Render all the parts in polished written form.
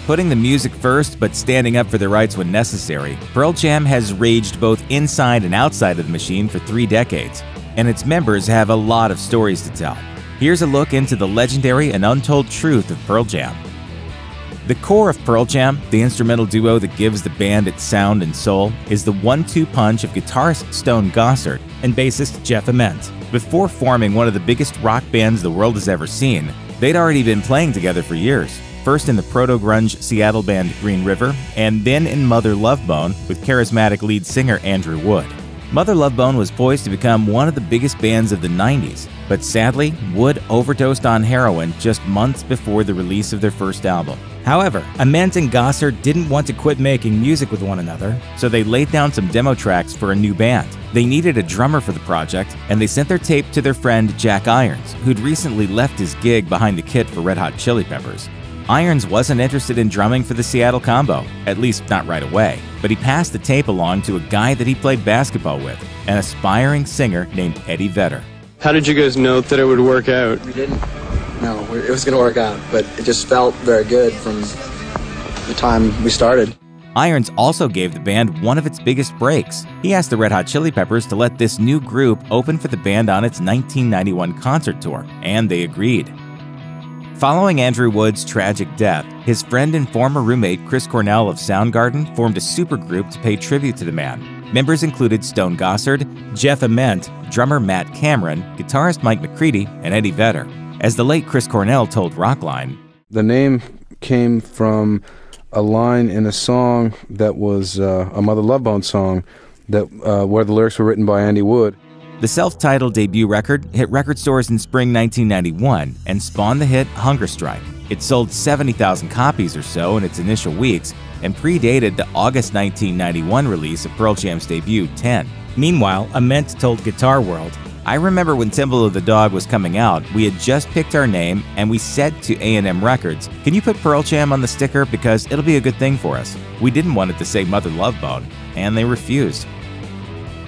Putting the music first but standing up for their rights when necessary, Pearl Jam has raged both inside and outside of the machine for 3 decades, and its members have a lot of stories to tell. Here's a look into the legendary and untold truth of Pearl Jam. The core of Pearl Jam, the instrumental duo that gives the band its sound and soul, is the 1-2 punch of guitarist Stone Gossard and bassist Jeff Ament. Before forming one of the biggest rock bands the world has ever seen, they'd already been playing together for years. First in the proto-grunge Seattle band Green River, and then in Mother Love Bone with charismatic lead singer Andrew Wood. Mother Love Bone was poised to become one of the biggest bands of the 90s, but sadly, Wood overdosed on heroin just months before the release of their first album. However, Ament and Gossard didn't want to quit making music with one another, so they laid down some demo tracks for a new band. They needed a drummer for the project, and they sent their tape to their friend Jack Irons, who'd recently left his gig behind the kit for Red Hot Chili Peppers. Irons wasn't interested in drumming for the Seattle combo, at least not right away, but he passed the tape along to a guy that he played basketball with, an aspiring singer named Eddie Vedder. How did you guys know that it would work out? We didn't. No, it was going to work out, but it just felt very good from the time we started. Irons also gave the band one of its biggest breaks. He asked the Red Hot Chili Peppers to let this new group open for the band on its 1991 concert tour, and they agreed. Following Andrew Wood's tragic death, his friend and former roommate Chris Cornell of Soundgarden formed a supergroup to pay tribute to the man. Members included Stone Gossard, Jeff Ament, drummer Matt Cameron, guitarist Mike McCready, and Eddie Vedder. As the late Chris Cornell told Rockline, "The name came from a line in a song that was a Mother Love Bone song that where the lyrics were written by Andy Wood." The self-titled debut record hit record stores in spring 1991 and spawned the hit Hunger Strike. It sold 70,000 copies or so in its initial weeks and predated the August 1991 release of Pearl Jam's debut, 10. Meanwhile, Ament told Guitar World, "I remember when Temple of the Dog was coming out, we had just picked our name and we said to A&M Records, can you put Pearl Jam on the sticker because it'll be a good thing for us. We didn't want it to say Mother Love Bone, and they refused."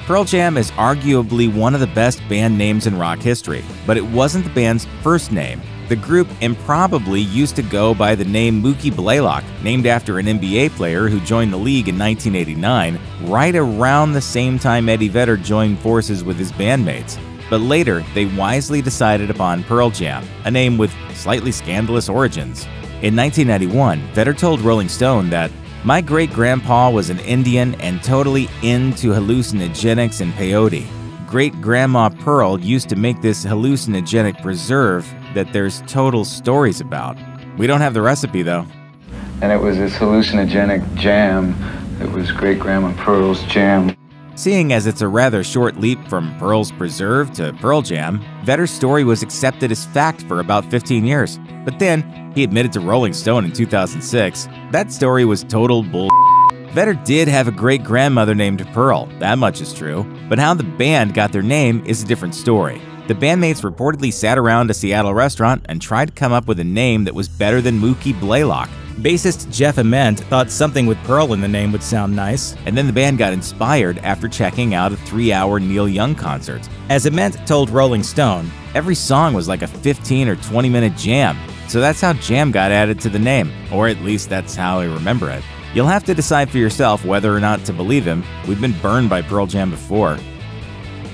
Pearl Jam is arguably one of the best band names in rock history, but it wasn't the band's first name. The group improbably used to go by the name Mookie Blaylock, named after an NBA player who joined the league in 1989, right around the same time Eddie Vedder joined forces with his bandmates. But later, they wisely decided upon Pearl Jam, a name with slightly scandalous origins. In 1991, Vedder told Rolling Stone that, "My great-grandpa was an Indian and totally into hallucinogenics and peyote. Great-grandma Pearl used to make this hallucinogenic preserve that there's total stories about. We don't have the recipe, though." And it was this hallucinogenic jam. It was Great-Grandma Pearl's jam. Seeing as it's a rather short leap from Pearl's Preserve to Pearl Jam, Vedder's story was accepted as fact for about 15 years. But then, he admitted to Rolling Stone in 2006, that story was total bull. Vedder did have a great-grandmother named Pearl, that much is true, but how the band got their name is a different story. The bandmates reportedly sat around a Seattle restaurant and tried to come up with a name that was better than Mookie Blaylock. Bassist Jeff Ament thought something with Pearl in the name would sound nice. And then the band got inspired after checking out a 3-hour Neil Young concert. As Ament told Rolling Stone, "Every song was like a 15 or 20-minute jam, so that's how Jam got added to the name, or at least that's how I remember it." You'll have to decide for yourself whether or not to believe him. We've been burned by Pearl Jam before.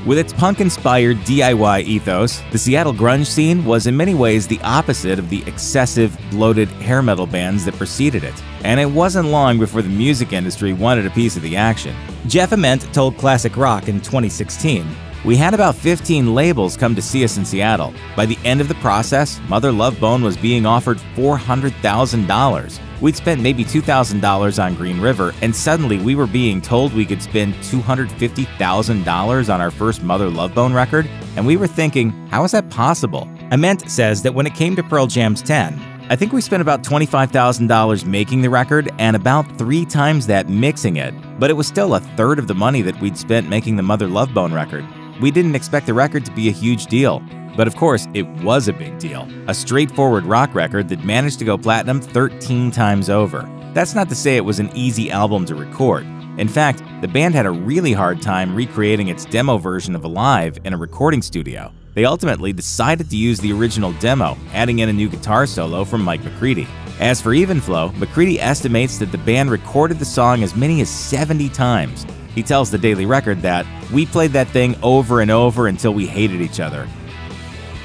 With its punk-inspired DIY ethos, the Seattle grunge scene was in many ways the opposite of the excessive, bloated hair metal bands that preceded it. And it wasn't long before the music industry wanted a piece of the action. Jeff Ament told Classic Rock in 2016, "We had about 15 labels come to see us in Seattle. By the end of the process, Mother Love Bone was being offered $400,000. We'd spent maybe $2,000 on Green River, and suddenly we were being told we could spend $250,000 on our first Mother Love Bone record, and we were thinking, how is that possible?" Ament says that when it came to Pearl Jam's 10, "I think we spent about $25,000 making the record and about 3 times that mixing it, but it was still a third of the money that we'd spent making the Mother Love Bone record. We didn't expect the record to be a huge deal. But of course, it was a big deal. A straightforward rock record that managed to go platinum 13 times over. That's not to say it was an easy album to record. In fact, the band had a really hard time recreating its demo version of Alive in a recording studio. They ultimately decided to use the original demo, adding in a new guitar solo from Mike McCready. As for Even Flow, McCready estimates that the band recorded the song as many as 70 times. He tells the Daily Record that, "We played that thing over and over until we hated each other."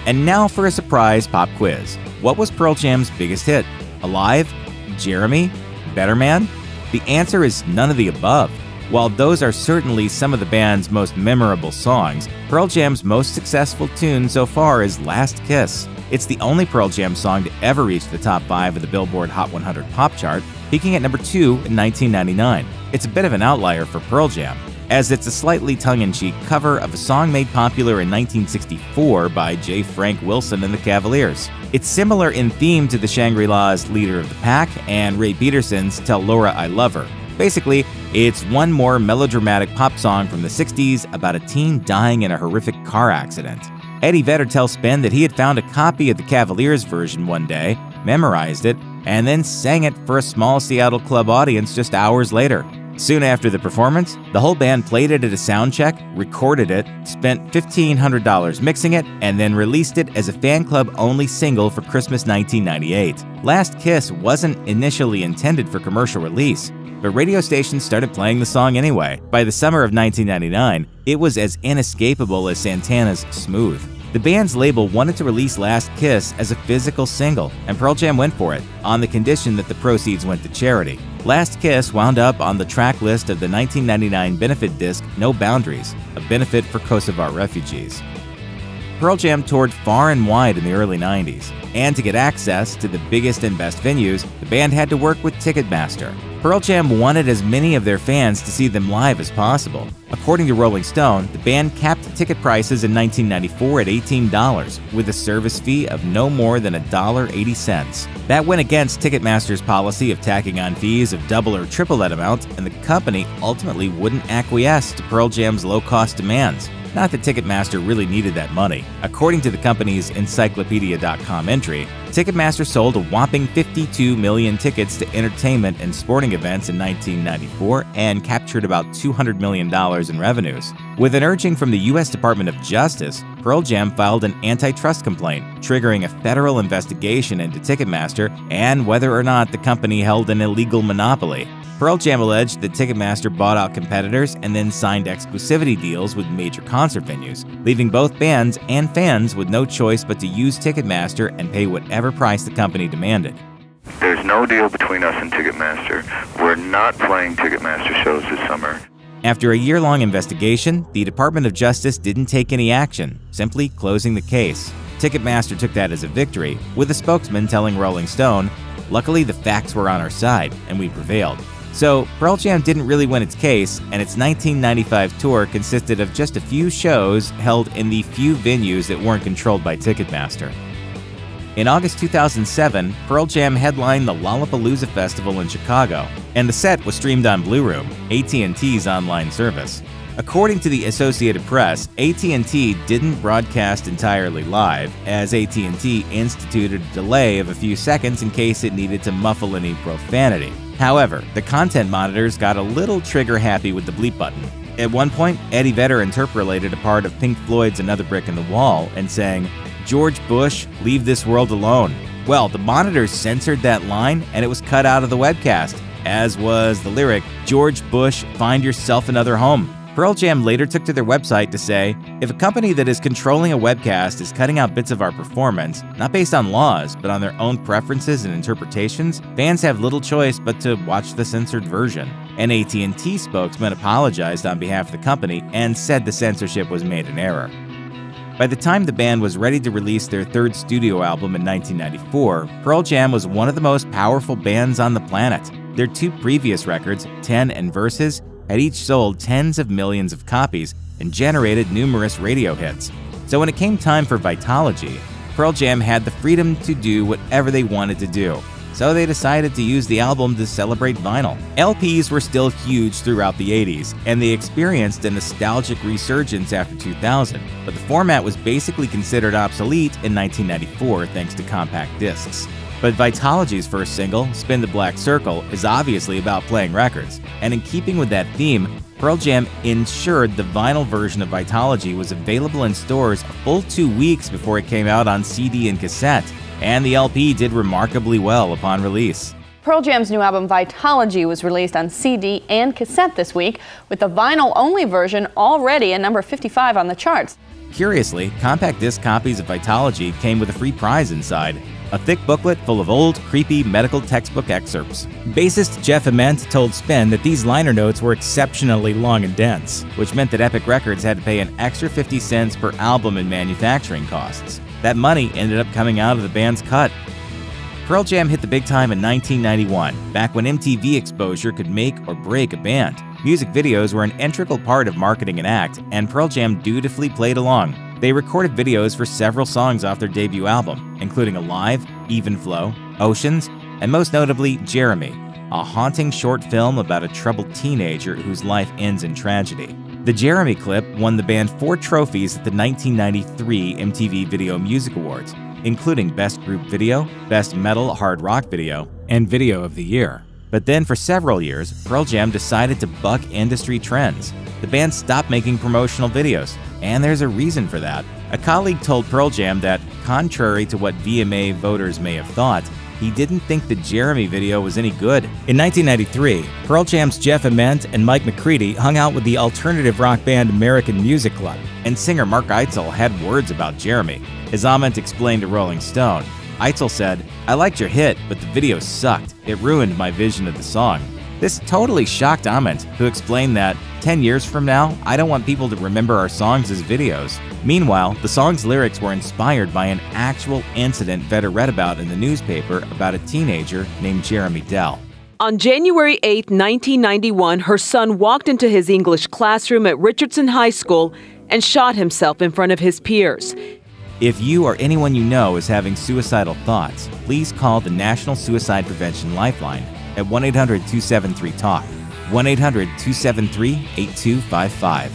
And now for a surprise pop quiz. What was Pearl Jam's biggest hit? Alive? Jeremy? Better Man? The answer is none of the above. While those are certainly some of the band's most memorable songs, Pearl Jam's most successful tune so far is Last Kiss. It's the only Pearl Jam song to ever reach the top 5 of the Billboard Hot 100 pop chart, peaking at number 2 in 1999. It's a bit of an outlier for Pearl Jam, as it's a slightly tongue-in-cheek cover of a song made popular in 1964 by J. Frank Wilson and the Cavaliers. It's similar in theme to the Shangri-La's Leader of the Pack and Ray Peterson's Tell Laura I Love Her. Basically, it's one more melodramatic pop song from the 60s about a teen dying in a horrific car accident. Eddie Vedder tells Spin that he had found a copy of the Cavaliers version one day, memorized it, and then sang it for a small Seattle club audience just hours later. Soon after the performance, the whole band played it at a sound check, recorded it, spent $1,500 mixing it, and then released it as a fan club-only single for Christmas 1998. Last Kiss wasn't initially intended for commercial release, but radio stations started playing the song anyway. By the summer of 1999, it was as inescapable as Santana's Smooth. The band's label wanted to release Last Kiss as a physical single, and Pearl Jam went for it, on the condition that the proceeds went to charity. Last Kiss wound up on the track list of the 1999 benefit disc No Boundaries, a benefit for Kosovar refugees. Pearl Jam toured far and wide in the early 90s, and to get access to the biggest and best venues, the band had to work with Ticketmaster. Pearl Jam wanted as many of their fans to see them live as possible. According to Rolling Stone, the band capped ticket prices in 1994 at $18, with a service fee of no more than $1.80. That went against Ticketmaster's policy of tacking on fees of double or triple that amount, and the company ultimately wouldn't acquiesce to Pearl Jam's low-cost demands. Not that Ticketmaster really needed that money. According to the company's Encyclopedia.com entry, Ticketmaster sold a whopping 52 million tickets to entertainment and sporting events in 1994 and captured about $200 million in revenues. With an urging from the U.S. Department of Justice, Pearl Jam filed an antitrust complaint, triggering a federal investigation into Ticketmaster and whether or not the company held an illegal monopoly. Pearl Jam alleged that Ticketmaster bought out competitors and then signed exclusivity deals with major concert venues, leaving both bands and fans with no choice but to use Ticketmaster and pay whatever price the company demanded. There's no deal between us and Ticketmaster. We're not playing Ticketmaster shows this summer. After a year-long investigation, the Department of Justice didn't take any action, simply closing the case. Ticketmaster took that as a victory, with a spokesman telling Rolling Stone, "Luckily, the facts were on our side, and we prevailed." So, Pearl Jam didn't really win its case, and its 1995 tour consisted of just a few shows held in the few venues that weren't controlled by Ticketmaster. In August 2007, Pearl Jam headlined the Lollapalooza Festival in Chicago, and the set was streamed on Blue Room, AT&T's online service. According to the Associated Press, AT&T didn't broadcast entirely live, as AT&T instituted a delay of a few seconds in case it needed to muffle any profanity. However, the content monitors got a little trigger-happy with the bleep button. At one point, Eddie Vedder interpolated a part of Pink Floyd's Another Brick in the Wall and sang, "George Bush, leave this world alone." Well, the monitors censored that line and it was cut out of the webcast, as was the lyric, "George Bush, find yourself another home." Pearl Jam later took to their website to say, "If a company that is controlling a webcast is cutting out bits of our performance, not based on laws, but on their own preferences and interpretations, fans have little choice but to watch the censored version." An AT&T spokesman apologized on behalf of the company and said the censorship was made in error. By the time the band was ready to release their third studio album in 1994, Pearl Jam was one of the most powerful bands on the planet. Their two previous records, 10 and Versus, had each sold tens of millions of copies and generated numerous radio hits. So when it came time for Vitalogy, Pearl Jam had the freedom to do whatever they wanted to do. So they decided to use the album to celebrate vinyl. LPs were still huge throughout the 80s, and they experienced a nostalgic resurgence after 2000, but the format was basically considered obsolete in 1994 thanks to compact discs. But Vitalogy's first single, Spin the Black Circle, is obviously about playing records, and in keeping with that theme, Pearl Jam ensured the vinyl version of Vitalogy was available in stores a full 2 weeks before it came out on CD and cassette. and the LP did remarkably well upon release. Pearl Jam's new album Vitalogy was released on CD and cassette this week, with the vinyl-only version already at number 55 on the charts. Curiously, compact disc copies of Vitalogy came with a free prize inside, a thick booklet full of old, creepy medical textbook excerpts. Bassist Jeff Ament told Spin that these liner notes were exceptionally long and dense, which meant that Epic Records had to pay an extra 50 cents per album in manufacturing costs. That money ended up coming out of the band's cut. Pearl Jam hit the big time in 1991, back when MTV exposure could make or break a band. Music videos were an integral part of marketing an act, and Pearl Jam dutifully played along. They recorded videos for several songs off their debut album, including Alive, Even Flow, Oceans, and most notably Jeremy, a haunting short film about a troubled teenager whose life ends in tragedy. The Jeremy clip won the band 4 trophies at the 1993 MTV Video Music Awards, including Best Group Video, Best Metal Hard Rock Video, and Video of the Year. But then for several years, Pearl Jam decided to buck industry trends. The band stopped making promotional videos, and there's a reason for that. A colleague told Pearl Jam that, contrary to what VMA voters may have thought, he didn't think the Jeremy video was any good. In 1993, Pearl Jam's Jeff Ament and Mike McCready hung out with the alternative rock band American Music Club, and singer Mark Eitzel had words about Jeremy. As Ament explained to Rolling Stone, Eitzel said, "I liked your hit, but the video sucked. It ruined my vision of the song." This totally shocked Ament, who explained that, 10 years from now, I don't want people to remember our songs as videos. Meanwhile, the song's lyrics were inspired by an actual incident Vedder read about in the newspaper about a teenager named Jeremy Dell. On January 8, 1991, her son walked into his English classroom at Richardson High School and shot himself in front of his peers. If you or anyone you know is having suicidal thoughts, please call the National Suicide Prevention Lifeline at 1-800-273-TALK, 1-800-273-8255.